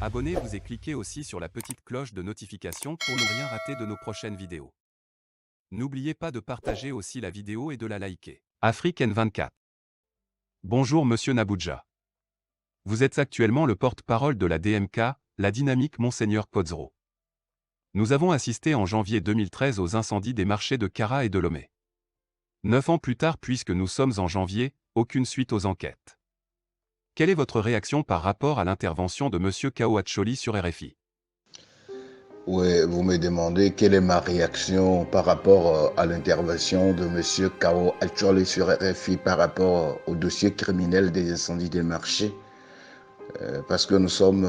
Abonnez-vous et cliquez aussi sur la petite cloche de notification pour ne rien rater de nos prochaines vidéos. N'oubliez pas de partager aussi la vidéo et de la liker. Afrique N24. Bonjour Monsieur Nabudja. Vous êtes actuellement le porte-parole de la DMK, la dynamique Monseigneur Podzro. Nous avons assisté en janvier 2013 aux incendies des marchés de Kara et de Lomé. 9 ans plus tard, puisque nous sommes en janvier, aucune suite aux enquêtes. Quelle est votre réaction par rapport à l'intervention de M. Kao Atcholi sur RFI? Oui, vous me demandez quelle est ma réaction par rapport à l'intervention de M. Kao Atcholi sur RFI par rapport au dossier criminel des incendies des marchés. Parce que nous sommes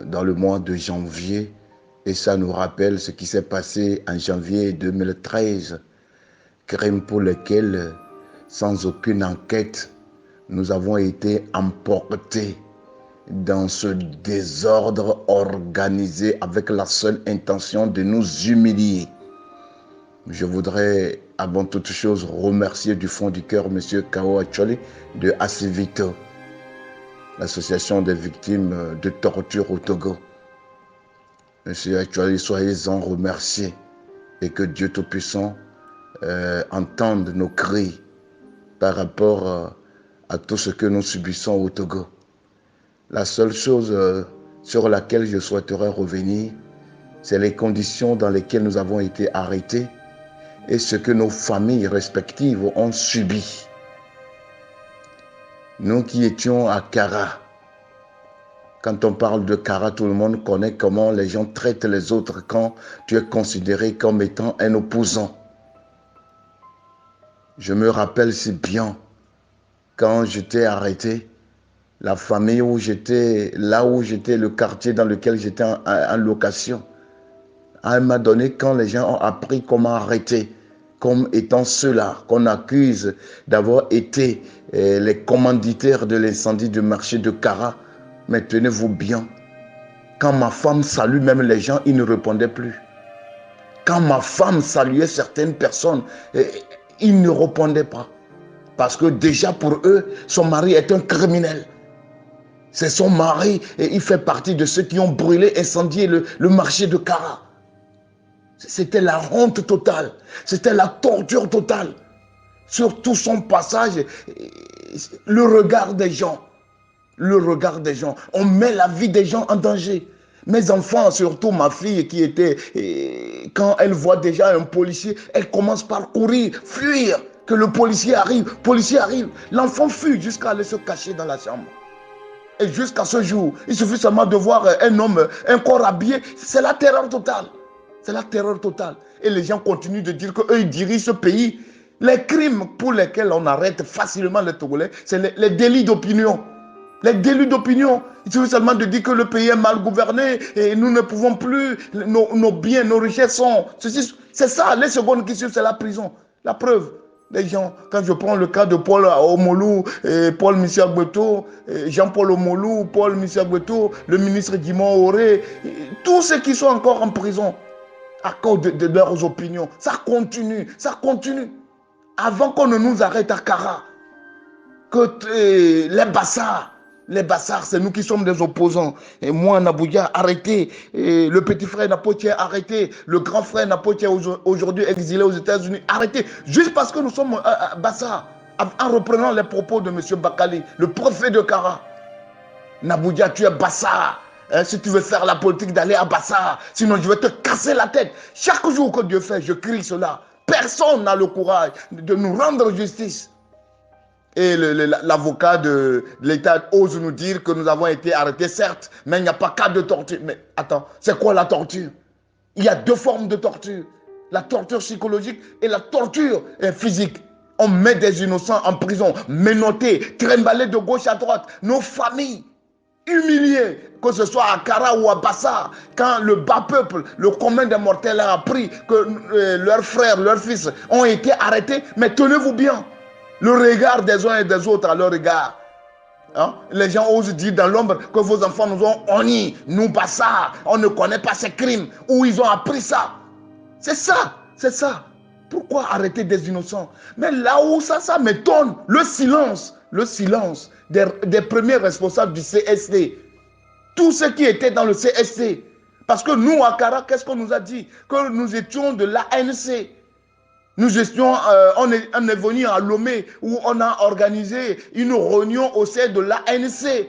dans le mois de janvier et ça nous rappelle ce qui s'est passé en janvier 2013, crime pour lequel, sans aucune enquête, nous avons été emportés dans ce désordre organisé avec la seule intention de nous humilier. Je voudrais avant toute chose remercier du fond du cœur M. Kao Atcholi de Asivito, l'association des victimes de torture au Togo. Monsieur Atcholi, soyez-en remercié et que Dieu Tout-Puissant entende nos cris par rapport à tout ce que nous subissons au Togo. La seule chose sur laquelle je souhaiterais revenir, c'est les conditions dans lesquelles nous avons été arrêtés et ce que nos familles respectives ont subi. Nous qui étions à Kara, quand on parle de Kara, tout le monde connaît comment les gens traitent les autres quand tu es considéré comme étant un opposant. Je me rappelle si bien, quand j'étais arrêté, la famille où j'étais, là où j'étais, le quartier dans lequel j'étais en location, à un moment donné, quand les gens ont appris comment arrêter, comme étant ceux-là qu'on accuse d'avoir été les commanditaires de l'incendie du marché de Kara, mais tenez-vous bien, quand ma femme salue même les gens, ils ne répondaient plus. Quand ma femme saluait certaines personnes, ils ne répondaient pas. Parce que déjà pour eux, son mari est un criminel. C'est son mari et il fait partie de ceux qui ont brûlé, incendié le marché de Kara. C'était la honte totale. C'était la torture totale. Sur tout son passage, le regard des gens. Le regard des gens. On met la vie des gens en danger. Mes enfants, surtout ma fille qui était... Quand elle voit déjà un policier, elle commence par courir, fuir. Que le policier arrive. L'enfant fuit jusqu'à aller se cacher dans la chambre. Et jusqu'à ce jour, il suffit seulement de voir un homme, un corps habillé. C'est la terreur totale. C'est la terreur totale. Et les gens continuent de dire qu'eux, ils dirigent ce pays. Les crimes pour lesquels on arrête facilement les Togolais, c'est les délits d'opinion. Les délits d'opinion. Il suffit seulement de dire que le pays est mal gouverné et nous ne pouvons plus, nos biens, nos richesses sont... C'est ça, les secondes qui suivent, c'est la prison. La preuve. Les gens, quand je prends le cas de Paul Omolou, Paul Michel Gbeto, Jean-Paul Omolou, Paul Michel Gbeto, le ministre Guimond Auré, tous ceux qui sont encore en prison à cause de leurs opinions, ça continue. Avant qu'on ne nous arrête à Kara, que les Bassars, c'est nous qui sommes des opposants. Et moi, Nabouya, arrêté. Et le petit frère Napotier, arrêté. Le grand frère Napotier, aujourd'hui exilé aux États-Unis, arrêté. Juste parce que nous sommes Bassars. En reprenant les propos de M. Bakali, le préfet de Kara. Nabouya, tu es Bassar. Si tu veux faire la politique, d'aller à Bassar. Sinon, je vais te casser la tête. Chaque jour que Dieu fait, je crie cela. Personne n'a le courage de nous rendre justice. Et l'avocat de l'État ose nous dire que nous avons été arrêtés, certes, mais il n'y a pas cas de torture. Mais attends, c'est quoi la torture? Il y a deux formes de torture. La torture psychologique et la torture physique. On met des innocents en prison, menottés, trimballés de gauche à droite. Nos familles, humiliées, que ce soit à Kara ou à Bassar, quand le bas peuple, le commun des mortels a appris que leurs frères, leurs fils ont été arrêtés. Mais tenez-vous bien. Le regard des uns et des autres à leur égard. Hein? Les gens osent dire dans l'ombre que vos enfants nous ont honnis. Nous, Bassar, on ne connaît pas ces crimes. Où ils ont appris ça. C'est ça. Pourquoi arrêter des innocents? Mais là où ça m'étonne, le silence des premiers responsables du CSD. Tous ceux qui étaient dans le CSC. Parce que nous, à Kara, qu'est-ce qu'on nous a dit? Que nous étions de l'ANC. Nous étions, on est venu à Lomé où on a organisé une réunion au sein de l'ANC.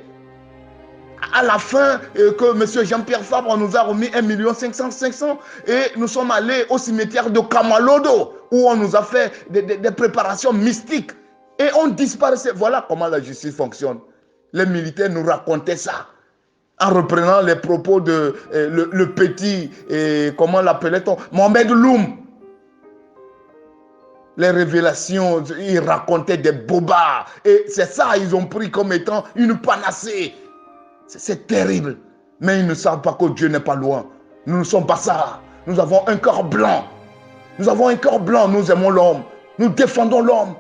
À la fin, que M. Jean-Pierre Fabre nous a remis 1 500 000 et nous sommes allés au cimetière de Kamalodo où on nous a fait des préparations mystiques et on disparaissait. Voilà comment la justice fonctionne. Les militaires nous racontaient ça en reprenant les propos de le petit, comment l'appelait-on, Mohamed Loum. Les révélations, ils racontaient des bobards et c'est ça ils ont pris comme étant une panacée. C'est terrible. Mais ils ne savent pas que Dieu n'est pas loin. Nous ne sommes pas ça. Nous avons un cœur blanc. Nous avons un cœur blanc. Nous aimons l'homme. Nous défendons l'homme.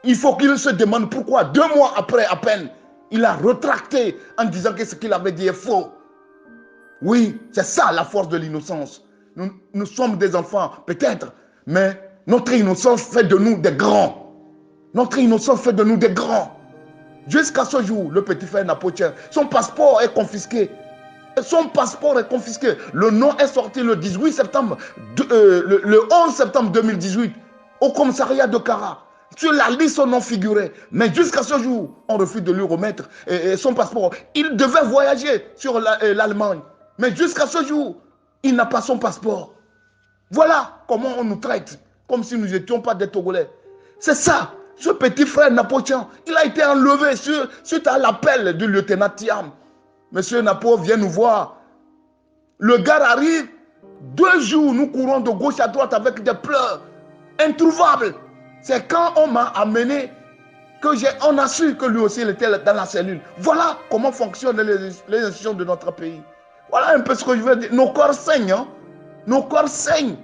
Il faut qu'il se demande pourquoi 2 mois après à peine, il a retracté en disant que ce qu'il avait dit est faux. Oui, c'est ça la force de l'innocence. Nous sommes des enfants, peut-être, mais notre innocence fait de nous des grands. Notre innocence fait de nous des grands. Jusqu'à ce jour, le petit frère Napotien, son passeport est confisqué. Son passeport est confisqué. Le nom est sorti le 18 septembre, le 11 septembre 2018 au commissariat de Kara. Sur la liste, son nom figurait. Mais jusqu'à ce jour, on refuse de lui remettre son passeport. Il devait voyager sur l'Allemagne. Mais jusqu'à ce jour, il n'a pas son passeport. Voilà comment on nous traite, comme si nous n'étions pas des Togolais. C'est ça. Ce petit frère Napotian, il a été enlevé suite à l'appel du lieutenant Thiam. Monsieur Napo vient nous voir. Le gars arrive, 2 jours, nous courons de gauche à droite avec des pleurs introuvables. C'est quand on m'a amené que on a su que lui aussi il était dans la cellule. Voilà comment fonctionnent les institutions de notre pays. Voilà un peu ce que je veux dire. Nos corps saignent, hein? Nos corps saignent.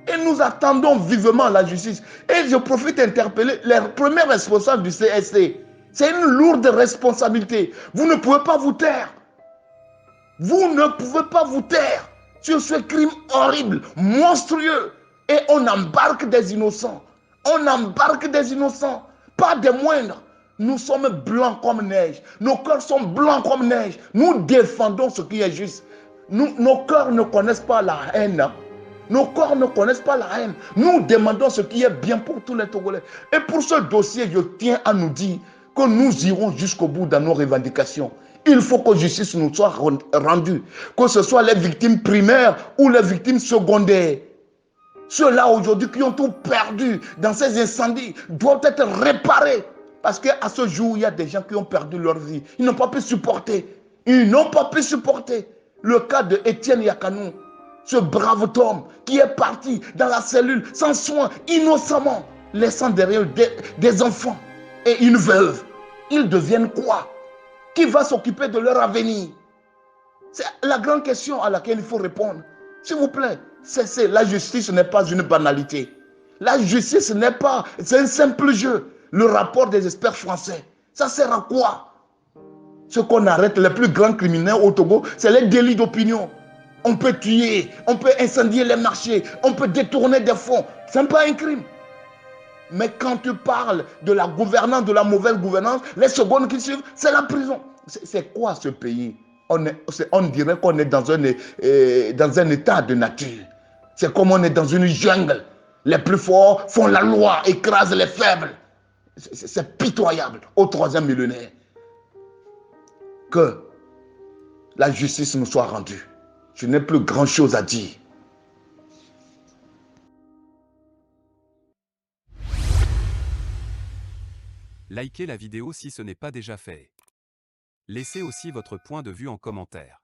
Et nous attendons vivement la justice. Et je profite d'interpeller les premiers responsables du CSC. C'est une lourde responsabilité. Vous ne pouvez pas vous taire. Vous ne pouvez pas vous taire sur ce crime horrible, monstrueux. Et on embarque des innocents. On embarque des innocents. Pas des moindres. Nous sommes blancs comme neige. Nos cœurs sont blancs comme neige. Nous défendons ce qui est juste. Nos cœurs ne connaissent pas la haine. Nos corps ne connaissent pas la haine. Nous demandons ce qui est bien pour tous les Togolais. Et pour ce dossier, je tiens à nous dire que nous irons jusqu'au bout dans nos revendications. Il faut que justice nous soit rendue. Que ce soit les victimes primaires ou les victimes secondaires. Ceux-là aujourd'hui qui ont tout perdu dans ces incendies doivent être réparés. Parce qu'à ce jour, il y a des gens qui ont perdu leur vie. Ils n'ont pas pu supporter. Ils n'ont pas pu supporter. Le cas de Étienne Yakanou. Ce brave homme qui est parti dans la cellule sans soin, innocemment, laissant derrière des enfants et une veuve. Ils deviennent quoi? Qui va s'occuper de leur avenir? C'est la grande question à laquelle il faut répondre. S'il vous plaît, la justice n'est pas une banalité. La justice n'est pas, c'est un simple jeu. Le rapport des experts français, ça sert à quoi? Ce qu'on arrête, les plus grands criminels au Togo, c'est les délits d'opinion. On peut tuer, on peut incendier les marchés, on peut détourner des fonds. Ce n'est pas un crime. Mais quand tu parles de la gouvernance, de la mauvaise gouvernance, les secondes qui suivent, c'est la prison. C'est quoi ce pays? On dirait qu'on est dans un état de nature. C'est comme on est dans une jungle. Les plus forts font la loi, écrasent les faibles. C'est pitoyable au 3e millénaire. Que la justice nous soit rendue. Je n'ai plus grand-chose à dire. Likez la vidéo si ce n'est pas déjà fait. Laissez aussi votre point de vue en commentaire.